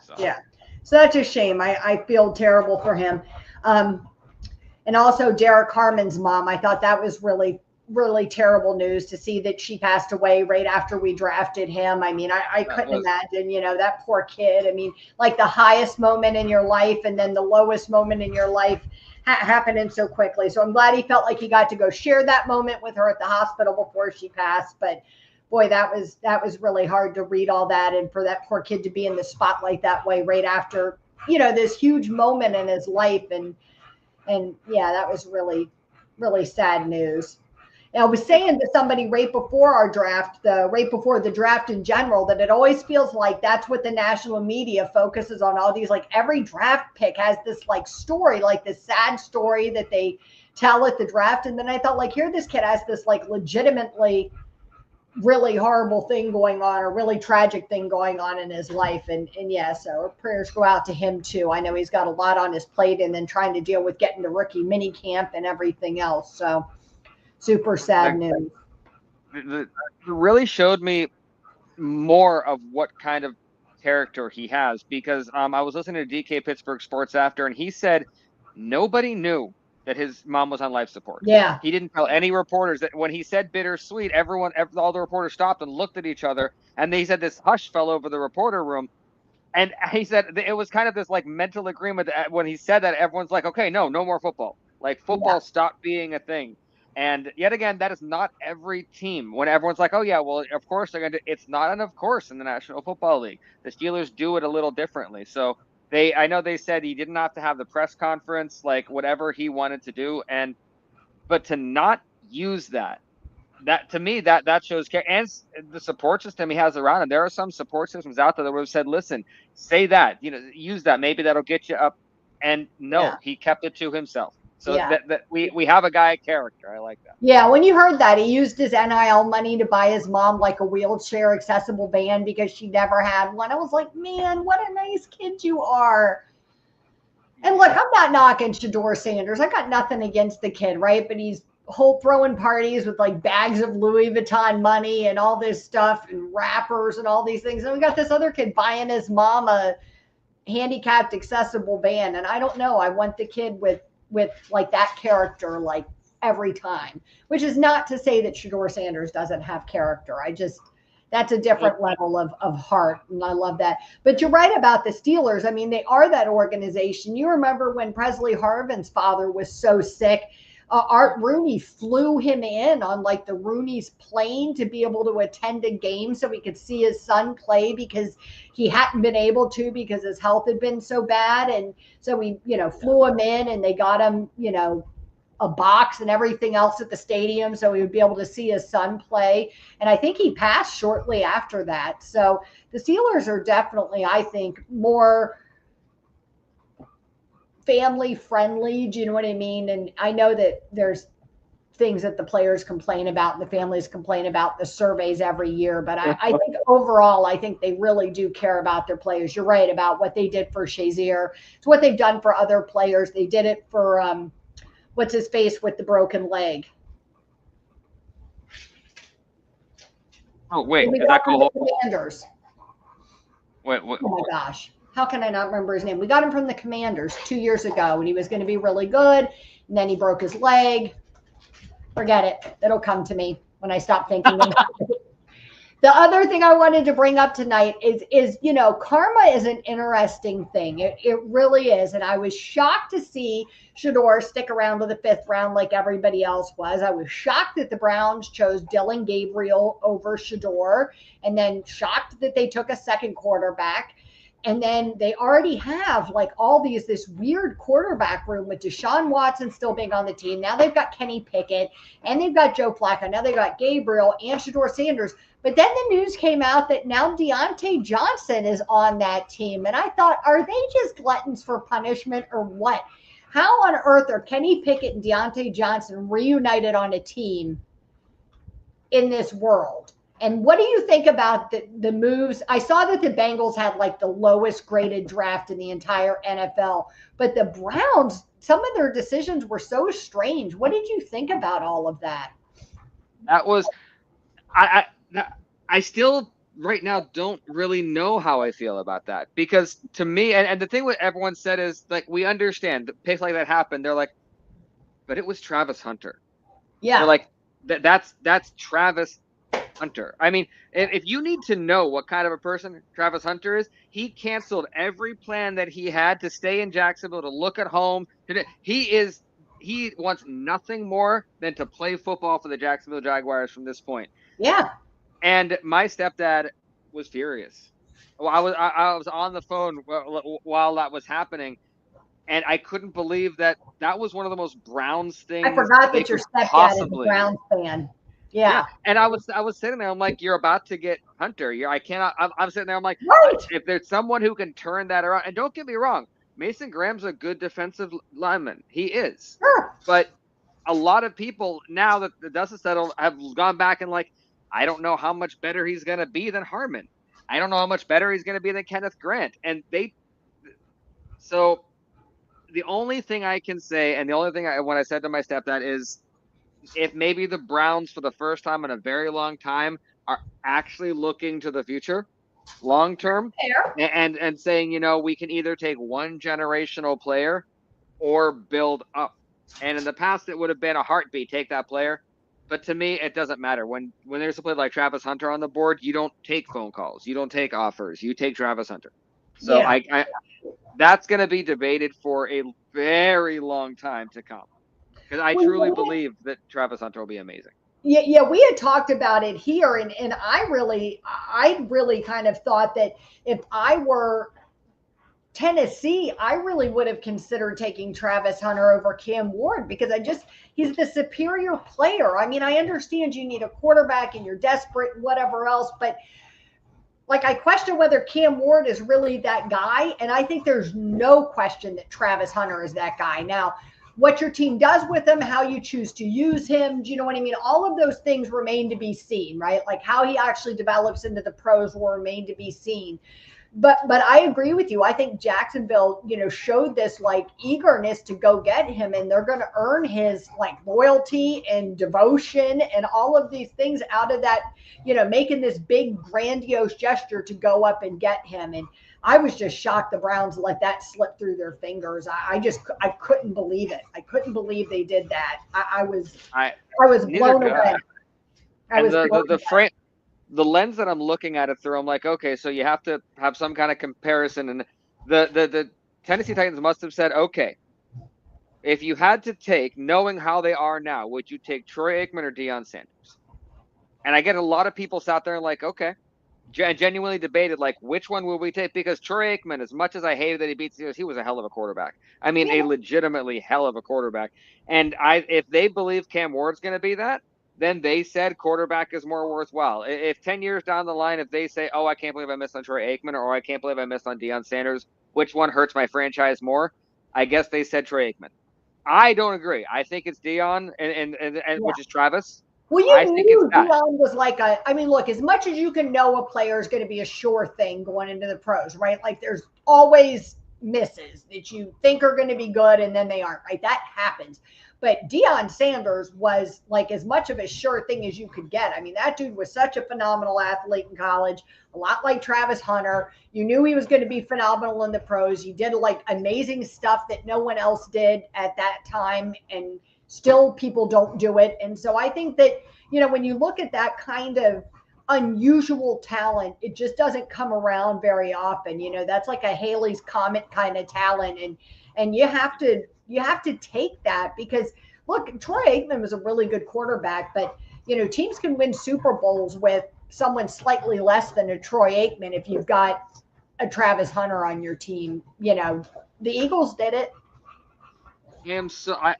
So that's a shame. I feel terrible for him. And also Derek Harmon's mom, I thought that was really, really terrible news to see that she passed away right after we drafted him. I mean, I couldn't imagine, that poor kid. I mean, the highest moment in your life and then the lowest moment in your life happening so quickly. So I'm glad he felt like he got to go share that moment with her at the hospital before she passed. But boy, that was really hard to read all that, and for that poor kid to be in the spotlight that way right after, this huge moment in his life. And that was really, really sad news. And I was saying to somebody right before our draft, right before the draft in general, that it always feels like that's what the national media focuses on. All these, every draft pick has this story, this sad story that they tell at the draft. And then I thought, here this kid has this legitimately really horrible thing going on, a really tragic thing going on in his life. And yeah, so our prayers go out to him too. I know he's got a lot on his plate and then trying to deal with getting to rookie mini camp and everything else. So super sad news. It really showed me more of what kind of character he has, because I was listening to DK Pittsburgh Sports after, and he said nobody knew that his mom was on life support. Yeah. He didn't tell any reporters that. When he said bittersweet, all the reporters stopped and looked at each other, and he said this hush fell over the reporter room. And he said it was kind of this like mental agreement that when he said that, everyone's like, okay, no more football. Like football stopped being a thing. And yet again, that is not every team. When everyone's like, oh yeah, well, of course they're going to, it's not an of course in the National Football League. The Steelers do it a little differently. So I know they said he didn't have to have the press conference, like whatever he wanted to do. But to not use that to me, that shows care. And the support system he has around him. There are some support systems out there that would have said, listen, say that, use that. Maybe that'll get you up. And no, he kept it to himself. So that we have a guy character. I like that. Yeah, when you heard that, he used his NIL money to buy his mom like a wheelchair accessible van because she never had one. I was like, man, what a nice kid you are. And look, I'm not knocking Shedeur Sanders. I got nothing against the kid, right? But he's throwing parties with like bags of Louis Vuitton money and all this stuff and rappers and all these things. And we got this other kid buying his mom a handicapped accessible van. And I don't know. I want the kid with like that character like every time, which is not to say that Shedeur Sanders doesn't have character. That's a different level of heart. And I love that. But you're right about the Steelers. I mean, they are that organization. You remember when Presley Harvin's father was so sick, Art Rooney flew him in on like the Rooney's plane to be able to attend a game so he could see his son play because he hadn't been able to because his health had been so bad. And so we, flew him in and they got him, a box and everything else at the stadium so he would be able to see his son play. And I think he passed shortly after that. So the Steelers are definitely, I think, more family friendly. Do you know what I mean? And I know that there's things that the players complain about and the families complain about the surveys every year. But I think overall, I think they really do care about their players. You're right about what they did for Shazier. It's what they've done for other players. They did it for what's his face with the broken leg. Oh, wait. Is that cool? Commanders. Wait. Oh, my gosh. How can I not remember his name? We got him from the Commanders 2 years ago, and he was going to be really good, and then he broke his leg. Forget it. It'll come to me when I stop thinking about it. The other thing I wanted to bring up tonight is karma is an interesting thing. It really is. And I was shocked to see Shedeur stick around to the 5th round like everybody else was. I was shocked that the Browns chose Dylan Gabriel over Shedeur, and then shocked that they took a second quarterback. And then they already have like all this weird quarterback room with Deshaun Watson still being on the team. Now they've got Kenny Pickett and they've got Joe Flacco. Now they've got Gabriel and Shedeur Sanders. But then the news came out that now Deontay Johnson is on that team. And I thought, are they just gluttons for punishment or what? How on earth are Kenny Pickett and Deontay Johnson reunited on a team in this world? And what do you think about the moves? I saw that the Bengals had like the lowest graded draft in the entire NFL, but the Browns, some of their decisions were so strange. What did you think about all of that? That was, I still right now don't really know how I feel about that, because to me, and the thing what everyone said is like, we understand that picks like that happened. They're like, but it was Travis Hunter. Yeah. They're like, that's Travis Hunter. I mean, if you need to know what kind of a person Travis Hunter is, he canceled every plan that he had to stay in Jacksonville, to look at home. He wants nothing more than to play football for the Jacksonville Jaguars from this point. Yeah. And my stepdad was furious. Well, I was on the phone while that was happening, and I couldn't believe that was one of the most Browns things. I forgot that your stepdad is a Browns fan. Yeah. And I was sitting there. I'm like, you're about to get Hunter. I'm sitting there. I'm like, right. If there's someone who can turn that around, and don't get me wrong, Mason Graham's a good defensive lineman. He is. Sure. But a lot of people, now that the dust has settled, have gone back and like, I don't know how much better he's going to be than Harmon. I don't know how much better he's going to be than Kenneth Grant. So the only thing I can say, and the only thing when I said to my stepdad is, if maybe the Browns for the first time in a very long time are actually looking to the future long term and saying, we can either take one generational player or build up. And in the past, it would have been a heartbeat, take that player. But to me, it doesn't matter. When there's a player like Travis Hunter on the board, you don't take phone calls. You don't take offers. You take Travis Hunter. So I that's going to be debated for a very long time to come. Because I truly believe that Travis Hunter will be amazing. Yeah, we had talked about it here, and I really kind of thought that if I were Tennessee, I really would have considered taking Travis Hunter over Cam Ward because he's the superior player. I mean, I understand you need a quarterback and you're desperate and whatever else, but like I question whether Cam Ward is really that guy, and I think there's no question that Travis Hunter is that guy. Now, what your team does with him, how you choose to use him, do you know what I mean? All of those things remain to be seen, right? Like how he actually develops into the pros will remain to be seen. But I agree with you. I think Jacksonville, showed this like eagerness to go get him, and they're going to earn his like loyalty and devotion and all of these things out of that, making this big grandiose gesture to go up and get him. And I was just shocked the Browns let that slip through their fingers. I couldn't believe it. I couldn't believe they did that. I was blown away. The lens that I'm looking at it through, I'm like, okay, so you have to have some kind of comparison. And the Tennessee Titans must have said, okay, if you had to take, knowing how they are now, would you take Troy Aikman or Deion Sanders? And I get a lot of people sat there and like, okay, genuinely debated, like, which one will we take? Because Troy Aikman, as much as I hated that he beat Steelers, he was a hell of a quarterback. I mean, a legitimately hell of a quarterback. And if they believe Cam Ward's going to be that, then they said quarterback is more worthwhile. If 10 years down the line, if they say, oh, I can't believe I missed on Troy Aikman, or I can't believe I missed on Deion Sanders, which one hurts my franchise more? I guess they said Troy Aikman. I don't agree. I think it's Deion and which is Travis. Well, you knew Deion was like look, as much as you can know a player is going to be a sure thing going into the pros, right? Like there's always misses that you think are going to be good and then they aren't, right? That happens. But Deion Sanders was like as much of a sure thing as you could get. I mean, that dude was such a phenomenal athlete in college, a lot like Travis Hunter. You knew he was going to be phenomenal in the pros. He did like amazing stuff that no one else did at that time, and still people don't do it. And so I think that, when you look at that kind of unusual talent, it just doesn't come around very often. That's like a Halley's Comet kind of talent. And you have to take that because look, Troy Aikman was a really good quarterback, but teams can win Super Bowls with someone slightly less than a Troy Aikman if you've got a Travis Hunter on your team. The Eagles did it.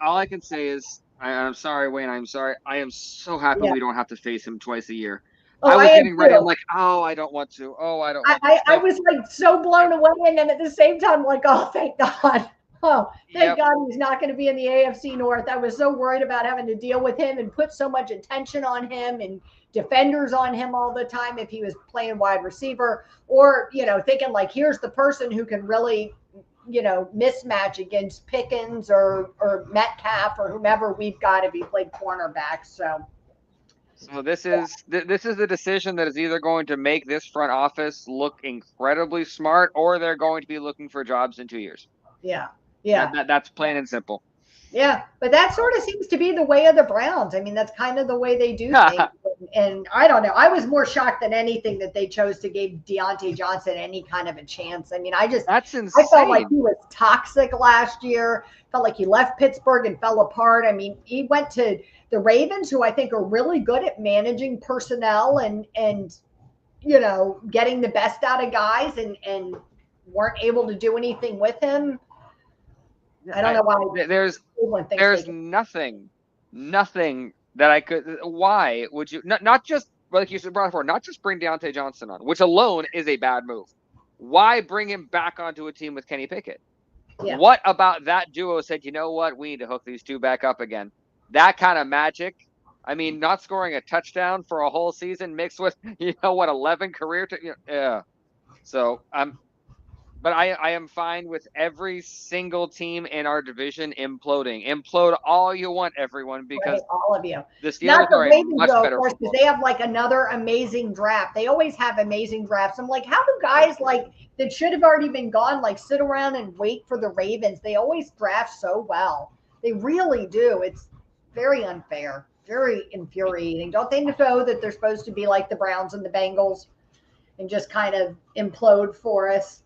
All I can say is, I'm sorry, Wayne. I'm sorry. I am so happy we don't have to face him twice a year. I was getting ready. I'm like, oh, I don't want to. Oh, I don't want to. I was like so blown away. And then at the same time, like, oh, thank God. Oh, thank God he's not going to be in the AFC North. I was so worried about having to deal with him and put so much attention on him and defenders on him all the time if he was playing wide receiver, or, thinking like, here's the person who can really, mismatch against Pickens or Metcalf or whomever we've got if he played cornerback. So this is the decision that is either going to make this front office look incredibly smart, or they're going to be looking for jobs in 2 years. Yeah. That's plain and simple. Yeah, but that sort of seems to be the way of the Browns. I mean, that's kind of the way they do things. And I don't know. I was more shocked than anything that they chose to give Deontay Johnson any kind of a chance. I mean, that's insane. I felt like he was toxic last year. Felt like he left Pittsburgh and fell apart. I mean, he went to the Ravens, who I think are really good at managing personnel and getting the best out of guys, and weren't able to do anything with him. I don't know why. There's nothing that I could. Why would you not just, like you said before, not just bring Deontay Johnson on, which alone is a bad move. Why bring him back onto a team with Kenny Pickett? Yeah. What about that duo said, you know what, we need to hook these two back up again? That kind of magic I mean, not scoring a touchdown for a whole season mixed with 11 career. Yeah. So but I am fine with every single team in our division imploding. Implode all you want, everyone, because Right, all of you. the Not Steelers the are a Ravens, much though, of better course, because football they team. have like another amazing draft. They always have amazing drafts. I'm like, how do guys like that should have already been gone, like sit around and wait for the Ravens? They always draft so well. They really do. It's very unfair, very infuriating. Don't they know that they're supposed to be like the Browns and the Bengals and just kind of implode for us?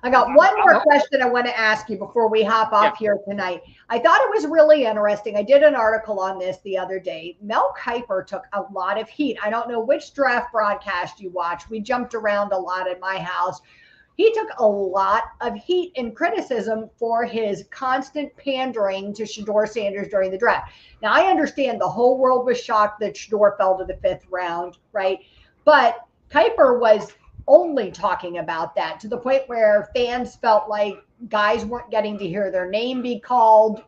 I got one more question I want to ask you before we hop off here tonight. I thought it was really interesting. I did an article on this the other day. Mel Kiper took a lot of heat. I don't know which draft broadcast you watched. We jumped around a lot at my house. He took a lot of heat and criticism for his constant pandering to Shedeur Sanders during the draft. Now, I understand the whole world was shocked that Shedeur fell to the 5th round, right? But Kiper was only talking about that to the point where fans felt like guys weren't getting to hear their name be called,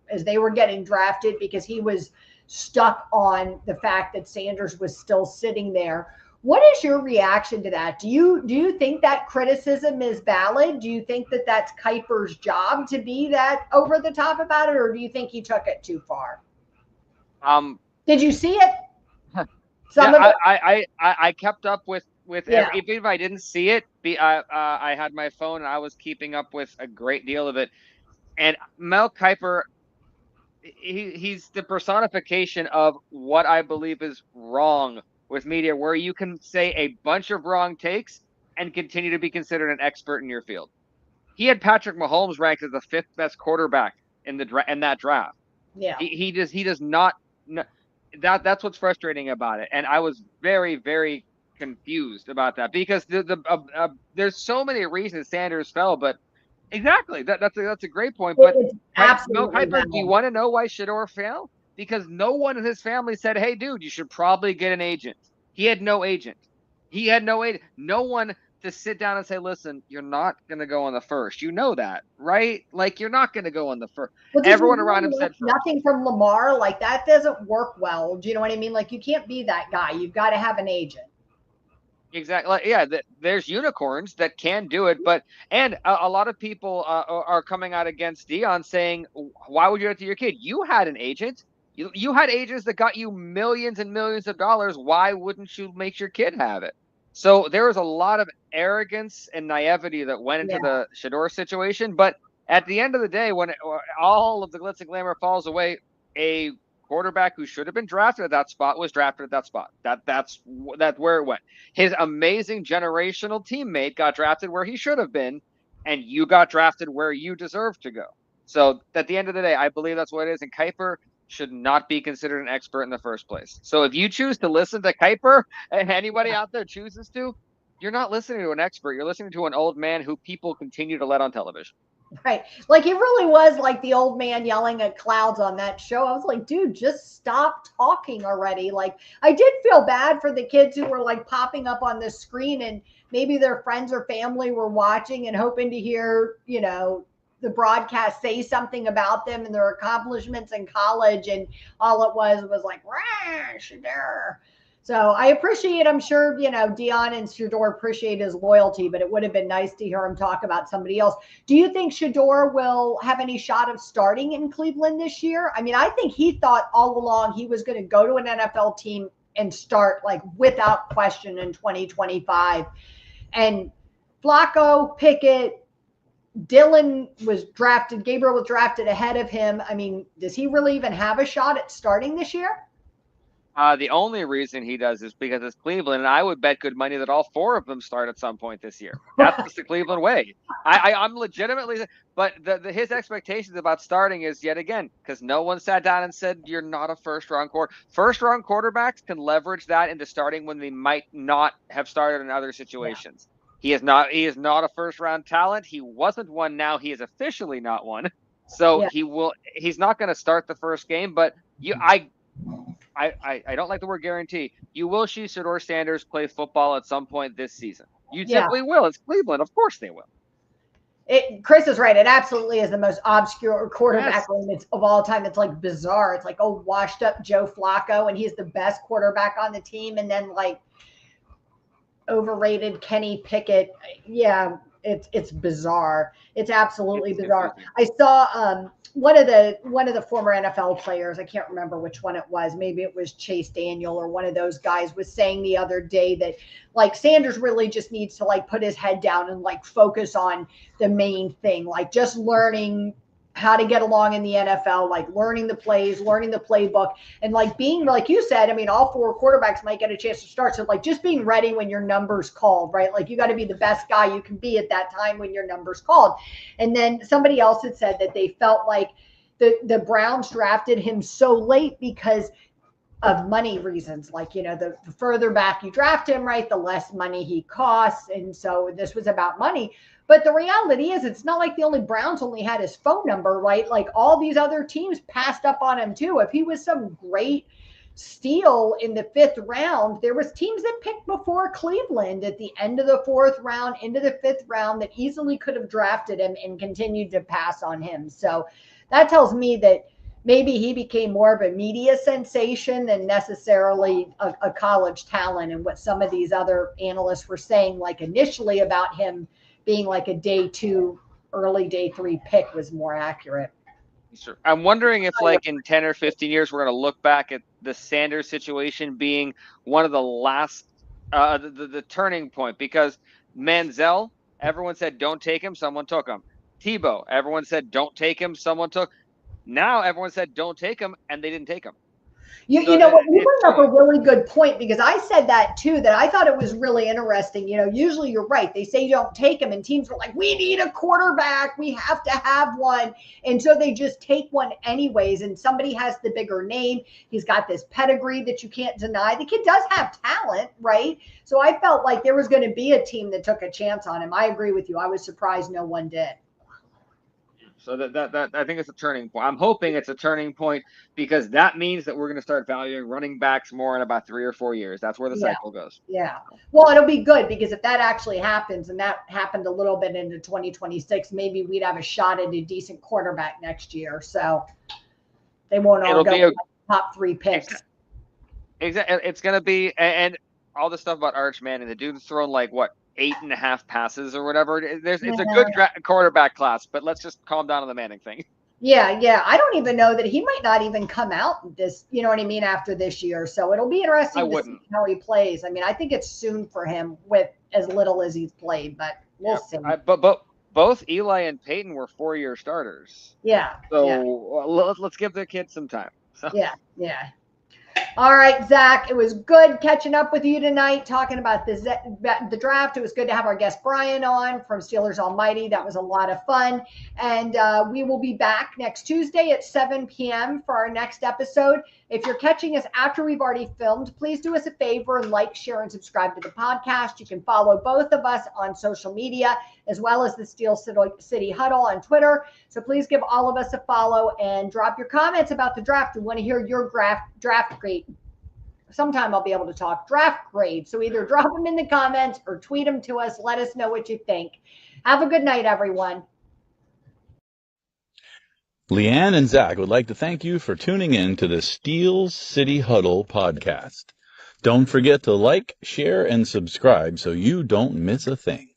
as they were getting drafted because he was stuck on the fact that Sanders was still sitting there. What is your reaction to that? Do you think that criticism is valid? Do you think that that's Kiper's job to be that over the top about it, or do you think he took it too far? Did you see it? I kept up with Yeah. even if I didn't see it. I had my phone and I was keeping up with a great deal of it. And Mel Kiper, he's the personification of what I believe is wrong with media, where you can say a bunch of wrong takes and continue to be considered an expert in your field. He had Patrick Mahomes ranked as the 5th best quarterback in that draft. Yeah. He does not. That's what's frustrating about it, and I was very, very confused about that because there's so many reasons Sanders fell, but exactly that's a great point. But Mel Kiper, do you want to know why Shedeur fell? Because no one in his family said, "Hey, dude, you should probably get an agent." He had no agent. No one to sit down and say, "Listen, you're not going to go on the first." You know that, right? Like you're not going to go on the first. Well, everyone around him said nothing from Lamar. Like that doesn't work well. Do you know what I mean? Like you can't be that guy. You've got to have an agent. Exactly. Yeah, there's unicorns that can do it, but a lot of people are coming out against Dion saying, "Why would you do it to your kid? You had an agent. You had agents that got you millions and millions of dollars. Why wouldn't you make your kid have it?" So there was a lot of arrogance and naivety that went into the Shedeur situation. But at the end of the day, when all of the glitz and glamour falls away, a quarterback who should have been drafted at that spot was drafted at that spot. That's where it went. His amazing generational teammate got drafted where he should have been, and you got drafted where you deserve to go. So at the end of the day, I believe that's what it is. And Kiper should not be considered an expert in the first place. So if you choose to listen to Kiper, and anybody out there chooses to, you're not listening to an expert. You're listening to an old man who people continue to let on television. Right. Like it really was like the old man yelling at clouds on that show. I was like, dude, just stop talking already. Like I did feel bad for the kids who were like popping up on the screen and maybe their friends or family were watching and hoping to hear, the broadcast say something about them and their accomplishments in college. And all it was like, Shedeur. So I appreciate, I'm sure, Dion and Shedeur appreciate his loyalty, but it would have been nice to hear him talk about somebody else. Do you think Shedeur will have any shot of starting in Cleveland this year? I mean, I think he thought all along he was going to go to an NFL team and start like without question in 2025. And Flacco, Pickett, Dylan was drafted, Gabriel was drafted ahead of him. I mean, does he really even have a shot at starting this year? The only reason he does is because it's Cleveland, and I would bet good money that all 4 of them start at some point this year. That's just the Cleveland way. I'm legitimately, but his expectations about starting is yet again because no one sat down and said you're not a first-round quarterback. First-round quarterbacks can leverage that into starting when they might not have started in other situations. Yeah. He is not a first-round talent. He wasn't one. Now he is officially not one. So he's not going to start the first game. But I don't like the word guarantee. You will see Shedeur Sanders play football at some point this season. You simply will. It's Cleveland. Of course they will. Chris is right. It absolutely is the most obscure quarterback room of all time. It's like bizarre. It's like, oh, washed up Joe Flacco, and he's the best quarterback on the team. And then like overrated Kenny Pickett. Yeah, it's bizarre. It's absolutely bizarre. I saw one of the former NFL players, I can't remember which one it was, maybe it was Chase Daniel or one of those guys, was saying the other day that like Sanders really just needs to like put his head down and like focus on the main thing, like just learning how to get along in the NFL, like learning the plays, learning the playbook, and like being, like you said, I mean, all four quarterbacks might get a chance to start. So like just being ready when your number's called, right? Like you got to be the best guy you can be at that time when your number's called. And then somebody else had said that they felt like the Browns drafted him so late because of money reasons. Like, you know, the further back you draft him, right, the less money he costs. And so this was about money. But the reality is, it's not like the only Browns only had his phone number, right? Like all these other teams passed up on him too. If he was some great steal in the 5th round, there was teams that picked before Cleveland at the end of the 4th round, into the 5th round, that easily could have drafted him and continued to pass on him. So that tells me that maybe he became more of a media sensation than necessarily a college talent. And what some of these other analysts were saying, like initially about him being like a day 2, early day 3 pick, was more accurate. Sure. I'm wondering if like in 10 or 15 years, we're going to look back at the Sanders situation being one of the last, the turning point, because Manziel, everyone said, don't take him. Someone took him. Tebow, everyone said, don't take him. Someone took. Now everyone said, don't take him, and they didn't take him. You know what, you bring up a really good point, because I said that too, that I thought it was really interesting. You know, usually you're right. They say don't take him, and teams were like, we need a quarterback. We have to have one. And so they just take one anyways. And somebody has the bigger name. He's got this pedigree that you can't deny. The kid does have talent, right? So I felt like there was going to be a team that took a chance on him. I agree with you. I was surprised no one did. So that I think it's a turning point. I'm hoping it's a turning point, because that means that we're going to start valuing running backs more in about 3 or 4 years. That's where the cycle goes. Yeah. Well, it'll be good, because if that actually happens, and that happened a little bit into 2026, maybe we'd have a shot at a decent quarterback next year. So they won't all go like top 3 picks. Exactly. It's going to be, and all the stuff about Arch Manning, the dude's thrown like what, 8.5 passes or whatever. It's a good quarterback class, but let's just calm down on the Manning thing. Yeah. I don't even know that he might not even come out this, you know what I mean, after this year. So it'll be interesting to see how he plays. I mean, I think it's soon for him with as little as he's played, but we'll see. But both Eli and Peyton were 4-year starters. Yeah. So let's give the kid some time. So. Yeah. All right, Zach, it was good catching up with you tonight, talking about the draft. It was good to have our guest Brien on from Steelers Almighty. That was a lot of fun. And we will be back next Tuesday at 7 p.m. for our next episode. If you're catching us after we've already filmed, please do us a favor and like, share, and subscribe to the podcast. You can follow both of us on social media, as well as the Steel City Huddle on Twitter. So please give all of us a follow and drop your comments about the draft. We want to hear your draft grade. Sometime I'll be able to talk draft grade. So either drop them in the comments or tweet them to us. Let us know what you think. Have a good night, everyone. Leanne and Zach would like to thank you for tuning in to the Steel City Huddle podcast. Don't forget to like, share, and subscribe so you don't miss a thing.